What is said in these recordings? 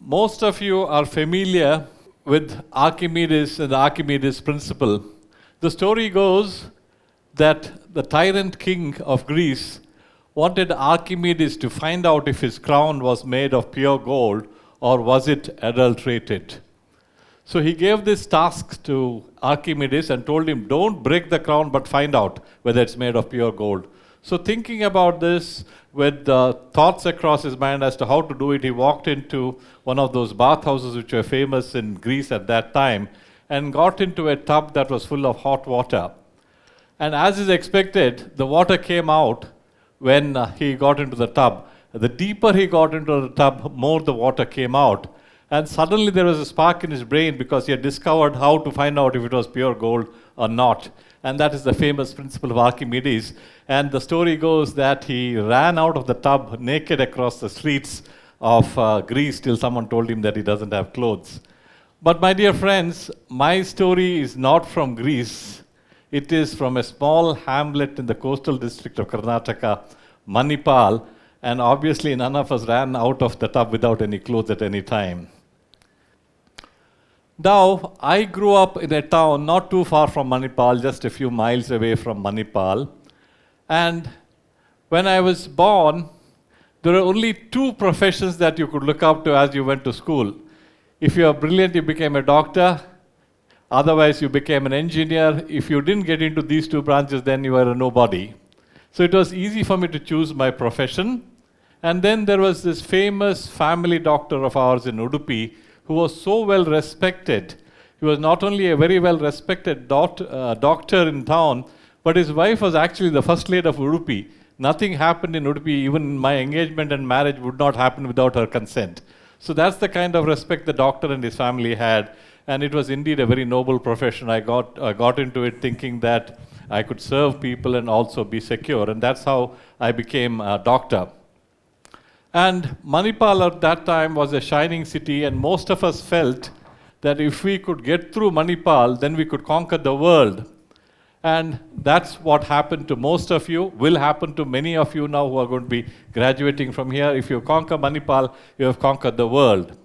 Most of you are familiar with Archimedes and the Archimedes principle. The story goes that the tyrant king of Greece wanted Archimedes to find out if his crown was made of pure gold or was it adulterated. So he gave this task to Archimedes and told him, don't break the crown but find out whether it's made of pure gold. So thinking about this, with thoughts across his mind as to how to do it, he walked into one of those bathhouses which were famous in Greece at that time and got into a tub that was full of hot water. And as is expected, the water came out when he got into the tub. The deeper he got into the tub, more the water came out. And suddenly there was a spark in his brain because he had discovered how to find out if it was pure gold or not. And that is the famous principle of Archimedes. And the story goes that he ran out of the tub naked across the streets of Greece till someone told him that he doesn't have clothes. But my dear friends, my story is not from Greece. It is from a small hamlet in the coastal district of Karnataka, Manipal. And obviously none of us ran out of the tub without any clothes at any time. Now, I grew up in a town not too far from Manipal, just a few miles away from Manipal. And when I was born, there were only two professions that you could look up to as you went to school. If you are brilliant, you became a doctor. Otherwise, you became an engineer. If you didn't get into these two branches, then you were a nobody. So it was easy for me to choose my profession. And then there was this famous family doctor of ours in Udupi who was so well respected. He was not only a very well respected doctor in town, but his wife was actually the first lady of Udupi. Nothing happened in Udupi, even my engagement and marriage would not happen without her consent. So that's the kind of respect the doctor and his family had. And it was indeed a very noble profession. I got into it thinking that I could serve people and also be secure. And that's how I became a doctor. And Manipal at that time was a shining city, and most of us felt that if we could get through Manipal, then we could conquer the world. And that's what happened to most of you, will happen to many of you now who are going to be graduating from here. If you conquer Manipal, you have conquered the world.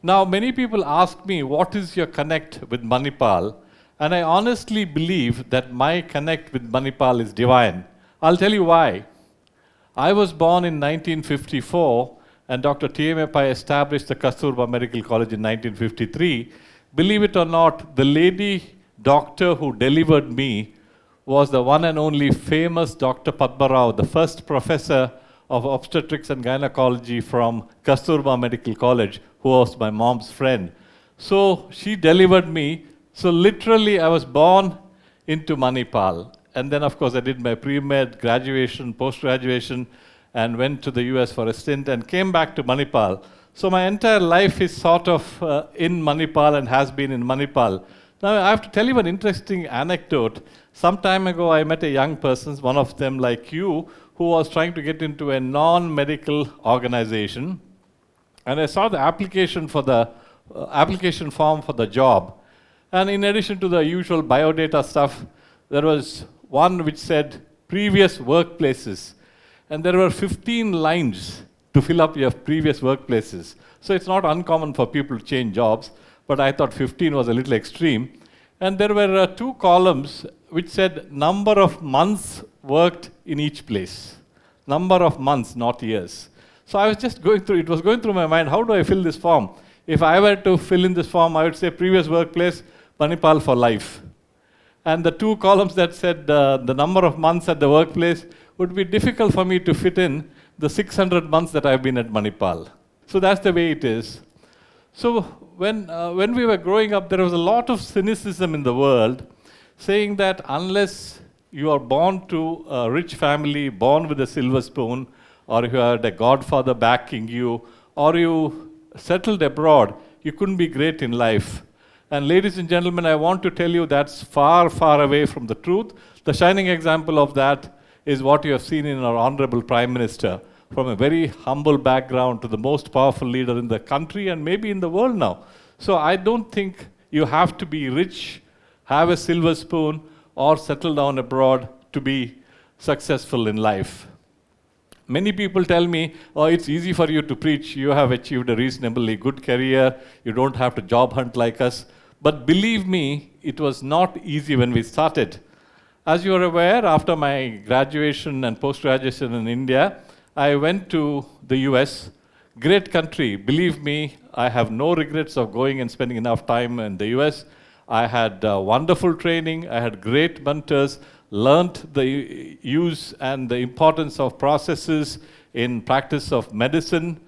Now, many people ask me, what is your connect with Manipal? And I honestly believe that my connect with Manipal is divine. I'll tell you why. I was born in 1954, and Dr. TEDxMAHE established the Kasturba Medical College in 1953. Believe it or not, the lady doctor who delivered me was the one and only famous Dr. Padma Rao, the first professor of obstetrics and gynecology from Kasturba Medical College, who was my mom's friend. So she delivered me. So literally I was born into Manipal. And then, of course, I did my pre-med, graduation, post-graduation, and went to the US for a stint and came back to Manipal. So my entire life is sort of in Manipal and has been in Manipal. Now, I have to tell you an interesting anecdote. Some time ago, I met a young person, one of them like you, who was trying to get into a non-medical organization. And I saw the application for the application form for the job. And in addition to the usual biodata stuff, there was one which said previous workplaces. And there were 15 lines to fill up your previous workplaces. So it's not uncommon for people to change jobs, but I thought 15 was a little extreme. And there were two columns which said number of months worked in each place. Number of months, not years. So I was just going through, it was going through my mind, how do I fill this form? If I were to fill in this form, I would say previous workplace, Manipal for life. And the two columns that said the number of months at the workplace would be difficult for me to fit in the 600 months that I've been at Manipal. So that's the way it is. So when we were growing up, there was a lot of cynicism in the world saying that unless you are born to a rich family, born with a silver spoon, or you had a godfather backing you, or you settled abroad, you couldn't be great in life. And ladies and gentlemen, I want to tell you that's far, far away from the truth. The shining example of that is what you have seen in our Honorable Prime Minister, from a very humble background to the most powerful leader in the country and maybe in the world now. So I don't think you have to be rich, have a silver spoon, or settle down abroad to be successful in life. Many people tell me, oh, it's easy for you to preach. You have achieved a reasonably good career. You don't have to job hunt like us. But believe me, it was not easy when we started. As you are aware, after my graduation and post-graduation in India, I went to the US. Great country. Believe me, I have no regrets of going and spending enough time in the US. I had wonderful training. I had great mentors, learned the use and the importance of processes in practice of medicine.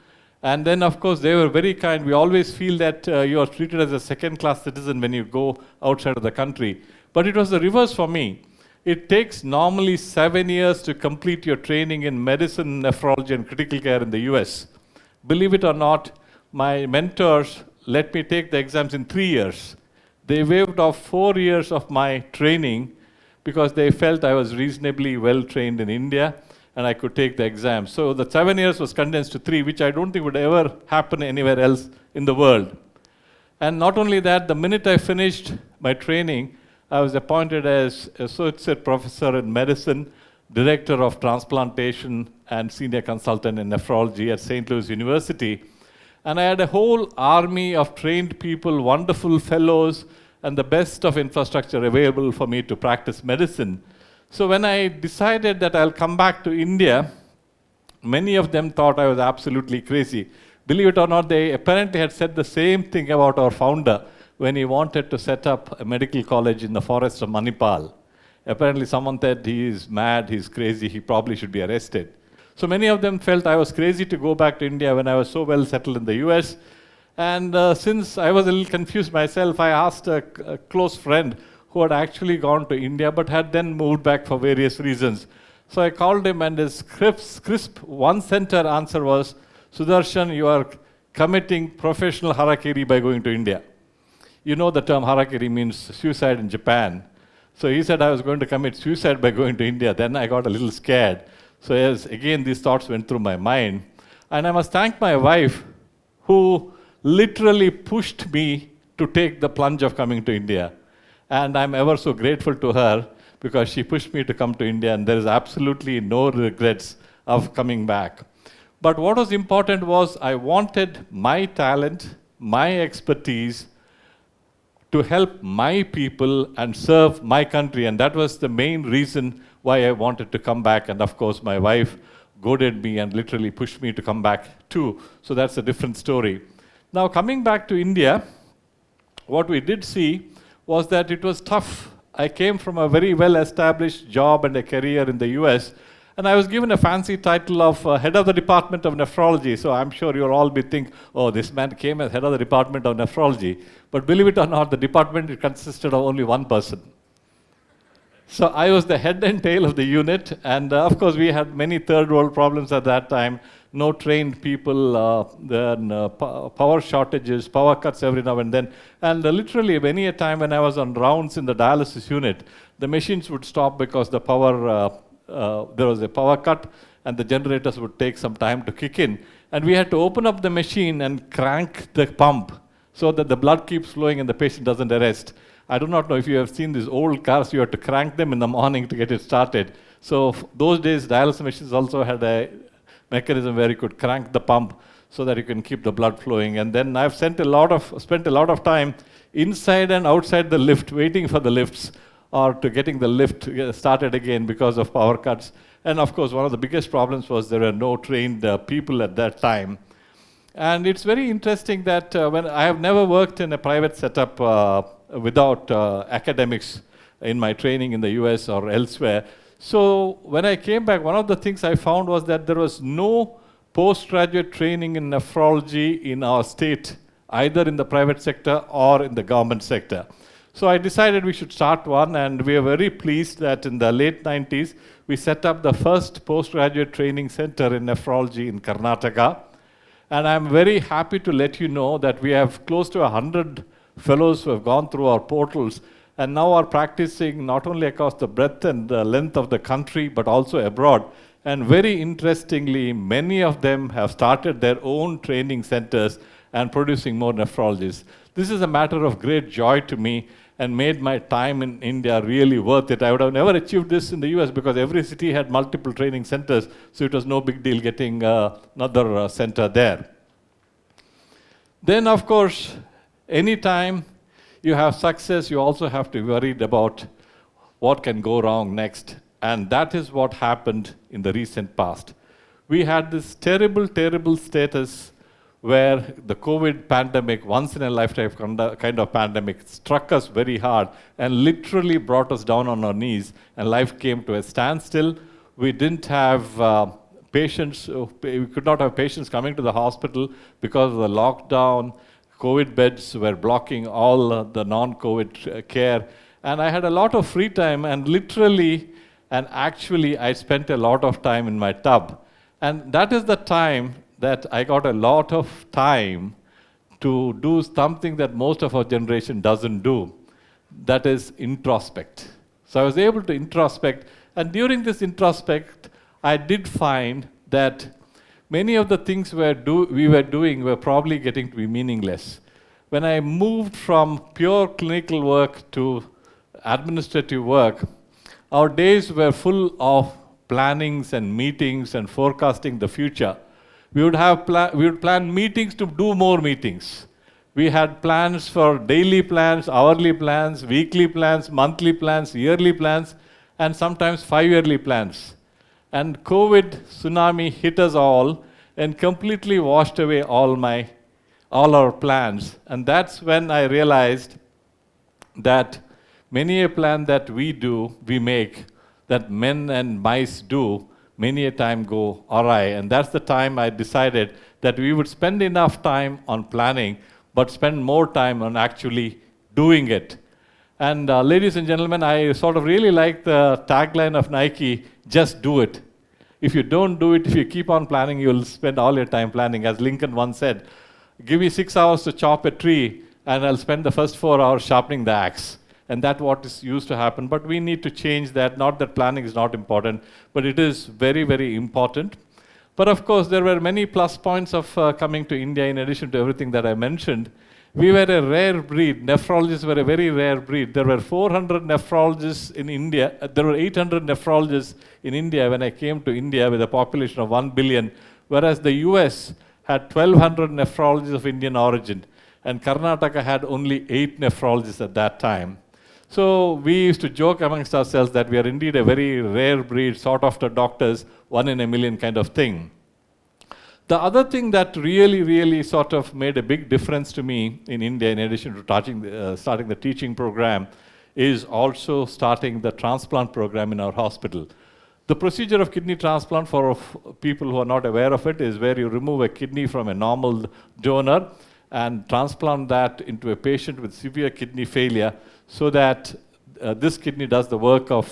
And then, of course, they were very kind. We always feel that you are treated as a second-class citizen when you go outside of the country. But it was the reverse for me. It takes normally 7 years to complete your training in medicine, nephrology, and critical care in the US. Believe it or not, my mentors let me take the exams in 3 years. They waived off 4 years of my training because they felt I was reasonably well trained in India and I could take the exam. So the 7 years was condensed to 3, which I don't think would ever happen anywhere else in the world. And not only that, the minute I finished my training, I was appointed as associate professor in medicine, director of transplantation, and senior consultant in nephrology at St. Louis University. And I had a whole army of trained people, wonderful fellows, and the best of infrastructure available for me to practice medicine. So when I decided that I'll come back to India, many of them thought I was absolutely crazy. Believe it or not, they apparently had said the same thing about our founder when he wanted to set up a medical college in the forest of Manipal. Apparently someone said he is mad, he's crazy, he probably should be arrested. So many of them felt I was crazy to go back to India when I was so well settled in the US. And since I was a little confused myself, I asked a close friend who had actually gone to India but had then moved back for various reasons. So I called him and his crisp one-sentence answer was, Sudarshan, you are committing professional harakiri by going to India. You know the term harakiri means suicide in Japan. So he said I was going to commit suicide by going to India. Then I got a little scared. So yes, again, these thoughts went through my mind. And I must thank my wife who literally pushed me to take the plunge of coming to India. And I'm ever so grateful to her because she pushed me to come to India and there is absolutely no regrets of coming back. But what was important was I wanted my talent, my expertise, to help my people and serve my country. And that was the main reason why I wanted to come back. And of course, my wife goaded me and literally pushed me to come back too. So that's a different story. Now, coming back to India, what we did see was that it was tough. I came from a very well-established job and a career in the US, and I was given a fancy title of head of the department of nephrology. So I'm sure you'll all be thinking, oh, this man came as head of the department of nephrology. But believe it or not, the department consisted of only one person. So I was the head and tail of the unit. And of course, we had many third world problems at that time. No trained people, then power shortages, power cuts every now and then. And literally, many a time when I was on rounds in the dialysis unit, the machines would stop because the power there was a power cut and the generators would take some time to kick in. And we had to open up the machine and crank the pump so that the blood keeps flowing and the patient doesn't arrest. I do not know if you have seen these old cars, you have to crank them in the morning to get it started. So those days, dialysis machines also had a mechanism where you could crank the pump so that you can keep the blood flowing. And then I've spent a lot of time inside and outside the lift, waiting for the lifts, or to getting the lift started again because of power cuts. And of course, one of the biggest problems was there were no trained people at that time. And it's very interesting that when I have never worked in a private setup without academics in my training in the US or elsewhere. So when I came back, one of the things I found was that there was no postgraduate training in nephrology in our state, either in the private sector or in the government sector. So I decided we should start one, and we are very pleased that in the late 90s, we set up the first postgraduate training center in nephrology in Karnataka. And I'm very happy to let you know that we have close to 100 fellows who have gone through our portals and now are practicing not only across the breadth and the length of the country, but also abroad. And very interestingly, many of them have started their own training centers and producing more nephrologists. This is a matter of great joy to me. and made my time in India really worth it. I would have never achieved this in the US because every city had multiple training centers, so it was no big deal getting another center there. Then, of course, anytime you have success, you also have to be worried about what can go wrong next. And that is what happened in the recent past. We had this terrible, terrible status where the COVID pandemic, once in a lifetime kind of pandemic, struck us very hard and literally brought us down on our knees, and life came to a standstill. We didn't have patients, we could not have patients coming to the hospital because of the lockdown. COVID beds were blocking all the non-COVID care. And I had a lot of free time, and literally and actually I spent a lot of time in my tub. And that is the time that I got a lot of time to do something that most of our generation doesn't do. That is introspect. So I was able to introspect, and during this introspect, I did find that many of the things we were doing were probably getting to be meaningless. When I moved from pure clinical work to administrative work, our days were full of plannings and meetings and forecasting the future. We would plan meetings to do more meetings. We had plans for daily plans, hourly plans, weekly plans, monthly plans, yearly plans, and sometimes 5-yearly plans. And COVID tsunami hit us all and completely washed away all our plans. And that's when I realized that many a plan that we make, that men and mice do, many a time go awry. And that's the time I decided that we would spend enough time on planning, but spend more time on actually doing it. And ladies and gentlemen, I sort of really like the tagline of Nike, just do it. If you don't do it, if you keep on planning, you'll spend all your time planning. As Lincoln once said, give me 6 hours to chop a tree, and I'll spend the first 4 hours sharpening the axe. And that's what is used to happen. But we need to change that. Not that planning is not important, but it is very, very important. But of course, there were many plus points of coming to India in addition to everything that I mentioned. We were a rare breed. Nephrologists were a very rare breed. There were 400 nephrologists in India. There were 800 nephrologists in India when I came to India with a population of 1 billion, whereas the US had 1,200 nephrologists of Indian origin. And Karnataka had only 8 nephrologists at that time. So we used to joke amongst ourselves that we are indeed a very rare breed, sought after doctors, 1 in a million kind of thing. The other thing that really sort of made a big difference to me in India, in addition to starting the teaching program, is also starting the transplant program in our hospital. The procedure of kidney transplant, for people who are not aware of it, is where you remove a kidney from a normal donor and transplant that into a patient with severe kidney failure, so that this kidney does the work of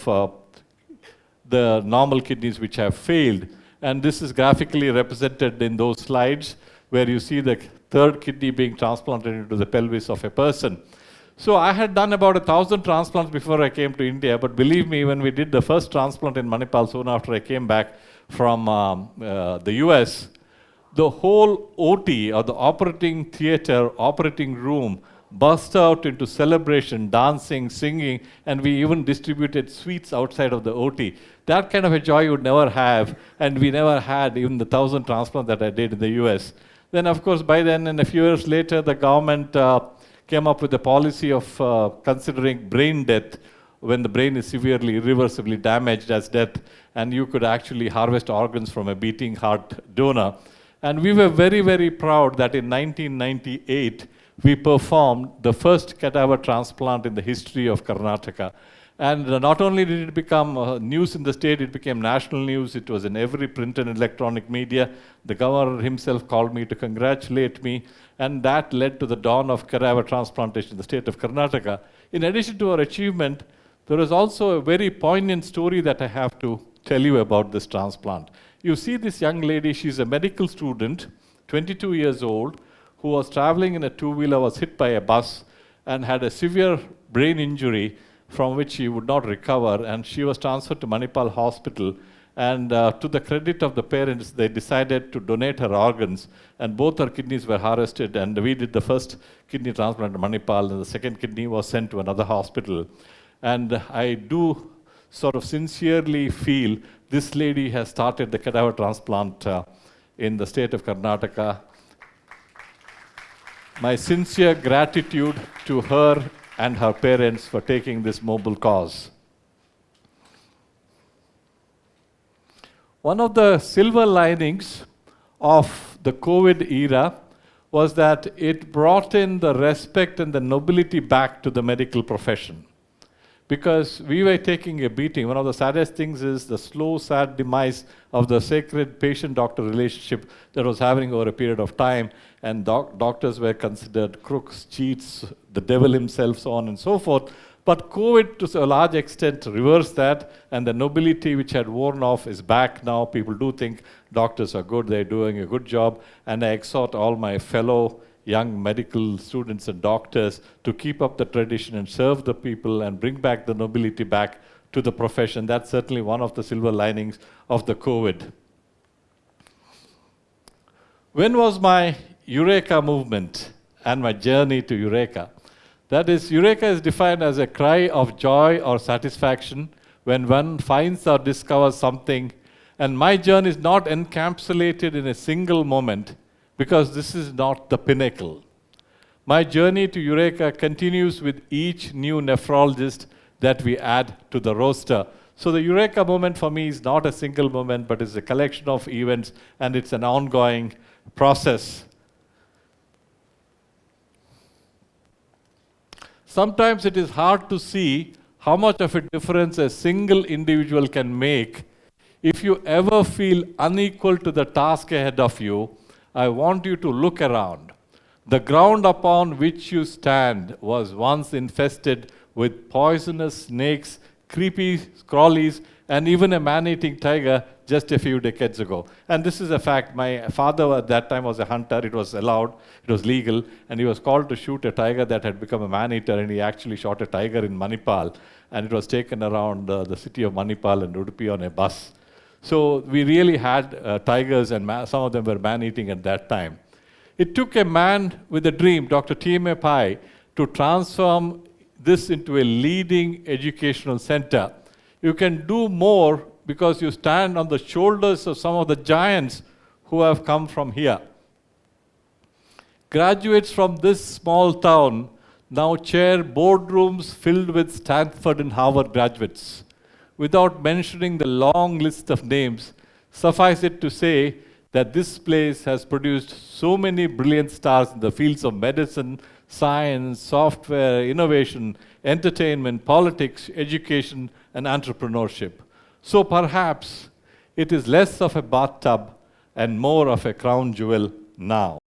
the normal kidneys which have failed. And this is graphically represented in those slides where you see the third kidney being transplanted into the pelvis of a person. So I had done about 1,000 transplants before I came to India, but believe me, when we did the first transplant in Manipal soon after I came back from the US, the whole OT, or the operating theater, operating room, burst out into celebration, dancing, singing, and we even distributed sweets outside of the OT. That kind of a joy you would never have, and we never had even the 1,000 transplants that I did in the US. Then, of course, by then, and a few years later, the government came up with a policy of considering brain death when the brain is severely, irreversibly damaged as death, and you could actually harvest organs from a beating heart donor. And we were very proud that in 1998, we performed the first cadaver transplant in the history of Karnataka. And not only did it become news in the state, it became national news. It was in every print and electronic media. The governor himself called me to congratulate me, and that led to the dawn of cadaver transplantation in the state of Karnataka. In addition to our achievement, there is also a very poignant story that I have to tell you about this transplant. You see this young lady, she's a medical student, 22 years old, who was traveling in a two-wheeler, was hit by a bus, and had a severe brain injury from which she would not recover, and she was transferred to Manipal Hospital. And to the credit of the parents, they decided to donate her organs, and both her kidneys were harvested, and we did the first kidney transplant in Manipal, and the second kidney was sent to another hospital. And I do sort of sincerely feel this lady has started the cadaver transplant in the state of Karnataka. My sincere gratitude to her and her parents for taking this noble cause. One of the silver linings of the COVID era was that it brought in the respect and the nobility back to the medical profession. Because we were taking a beating. One of the saddest things is the slow, sad demise of the sacred patient-doctor relationship that was happening over a period of time, and doctors were considered crooks, cheats, the devil himself, so on and so forth. But COVID, to a large extent, reversed that, and the nobility which had worn off is back now. People do think doctors are good, they're doing a good job, and I exhort all my fellow young medical students and doctors to keep up the tradition and serve the people and bring back the nobility back to the profession. That's certainly one of the silver linings of the COVID. When was my Eureka movement and my journey to Eureka? That is, Eureka is defined as a cry of joy or satisfaction when one finds or discovers something. And my journey is not encapsulated in a single moment, because this is not the pinnacle. My journey to Eureka continues with each new nephrologist that we add to the roster. So the Eureka moment for me is not a single moment, but it's a collection of events, and it's an ongoing process. Sometimes it is hard to see how much of a difference a single individual can make. If you ever feel unequal to the task ahead of you, I want you to look around. The ground upon which you stand was once infested with poisonous snakes, creepy crawlies, and even a man-eating tiger just a few decades ago. And this is a fact. My father at that time was a hunter. It was allowed, it was legal, and he was called to shoot a tiger that had become a man-eater, and he actually shot a tiger in Manipal, and it was taken around the city of Manipal and Udupi on a bus. So we really had tigers, and some of them were man-eating at that time. It took a man with a dream, Dr. TEDxMAHE, to transform this into a leading educational center. You can do more because you stand on the shoulders of some of the giants who have come from here. Graduates from this small town now chair boardrooms filled with Stanford and Harvard graduates. Without mentioning the long list of names, suffice it to say that this place has produced so many brilliant stars in the fields of medicine, science, software, innovation, entertainment, politics, education, and entrepreneurship. So perhaps it is less of a bathtub and more of a crown jewel now.